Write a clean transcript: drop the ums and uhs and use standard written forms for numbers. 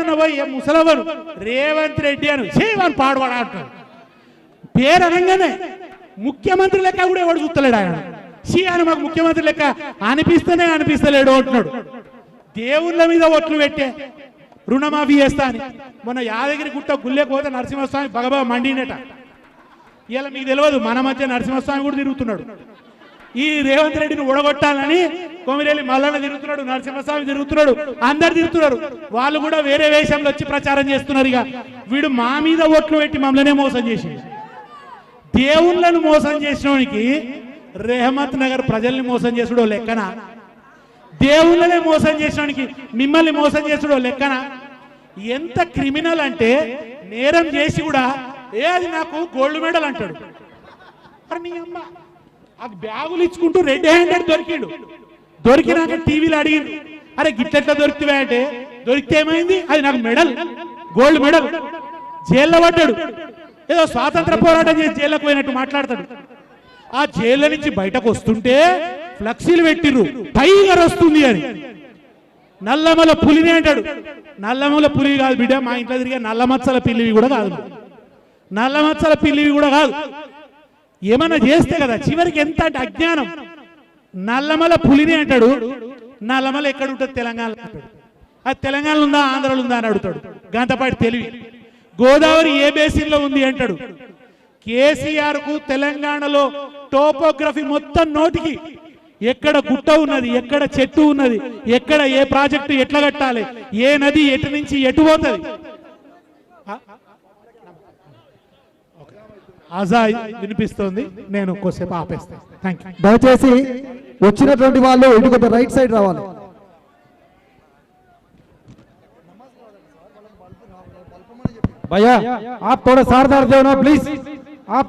ఎవరన్నా పోయి ముసలవరు రేవంత్ రెడ్డి అని చేయమని పాడువాడు అంటాడు. పేరు అనగానే ముఖ్యమంత్రి లెక్క కూడా ఎవడు చూస్తలేడు. ఆయన షీ అని మాకు ముఖ్యమంత్రి లెక్క అనిపిస్తేనే అనిపిస్తలేడు అంటున్నాడు. దేవుళ్ళ మీద ఒట్లు పెట్టే రుణమాఫీ చేస్తా అని మొన్న యాదగిరి గుట్ట గుళ్ళేకపోతే నరసింహస్వామి బగబా మండినట. ఇలా మీకు తెలియదు, మన మధ్య నరసింహస్వామి కూడా తిరుగుతున్నాడు. ఈ రేవంత్ రెడ్డిని ఊడగొట్టాలని కొమిరెల్లి మల్లన్న తిరుగుతున్నాడు, నరసింహస్వామి తిరుగుతున్నాడు, అందరు తిరుగుతున్నారు. వాళ్ళు కూడా వేరే వేషంలో వచ్చి ప్రచారం చేస్తున్నారు. ఇక వీడు మా మీద ఓట్లు పెట్టి మమ్మల్నే మోసం చేసి దేవుళ్ళను మోసం చేసినోనికి రెహమత్ నగర్ ప్రజల్ని మోసం చేసుడో లెక్కన, దేవుళ్ళనే మోసం చేసినోనికి మిమ్మల్ని మోసం చేసుడో లెక్కన. ఎంత క్రిమినల్ అంటే నేరం చేసి కూడా అది నాకు గోల్డ్ మెడల్ అంటాడు. మరి నీ అమ్మ ఆ బ్యాగులు ఇచ్చుకుంటూ రెడ్ హ్యాండెడ్ దొరికిండు. దొరికినాక టీవీలో అడిగిండు, అరే గిట్లెట్లా దొరికితే అంటే దొరికితే ఏమైంది, అది నాకు మెడల్, గోల్డ్ మెడల్. జైల్లో పడ్డాడు. ఏదో స్వాతంత్ర పోరాటం చేసి జైల్లోకి పోయినట్టు మాట్లాడతాడు. ఆ జైల్లో నుంచి బయటకు వస్తుంటే ఫ్లెక్సీలు పెట్టిర్రు, టైగర్ వస్తుంది అని. నల్లమల పులిని అంటాడు. నల్లమల పులి కాదు బిడ్డ, మా ఇంట్లో తిరిగే నల్లమచ్చల పిల్లివి కూడా కాదు, నల్లమచ్చల పిల్లివి కూడా కాదు. ఏమన్నా చేస్తే కదా చివరికి ఎంత అంటే అజ్ఞానం. నల్లమల పులిని అంటాడు. నల్లమల ఎక్కడ ఉంటుంది, తెలంగాణలో అంటాడు. అది తెలంగాణలో ఉందా ఆంధ్రలో ఉందా అని అడుగుతాడు. గంతపాటి తెలివి. గోదావరి ఏ బేసిన్లో ఉంది అంటాడు. కేసీఆర్ కు తెలంగాణలో టోపోగ్రఫీ మొత్తం నోటికి, ఎక్కడ గుట్ట ఉన్నది, ఎక్కడ చెట్టు ఉన్నది, ఎక్కడ ఏ ప్రాజెక్టు ఎట్లా కట్టాలి, ఏ నది ఎటు నుంచి ఎటు పోతుంది. ఆజా వినిపిస్తుంది, నేను కొద్దిసేపు ఆపేస్తాను. Thank you. దయచేసి వచ్చినటువంటి వాళ్ళు ఇటు కొద్దిగా రైట్ సైడ్ రావాలి. भैया आप थोड़ा सावधान दो ना प्लीज, आप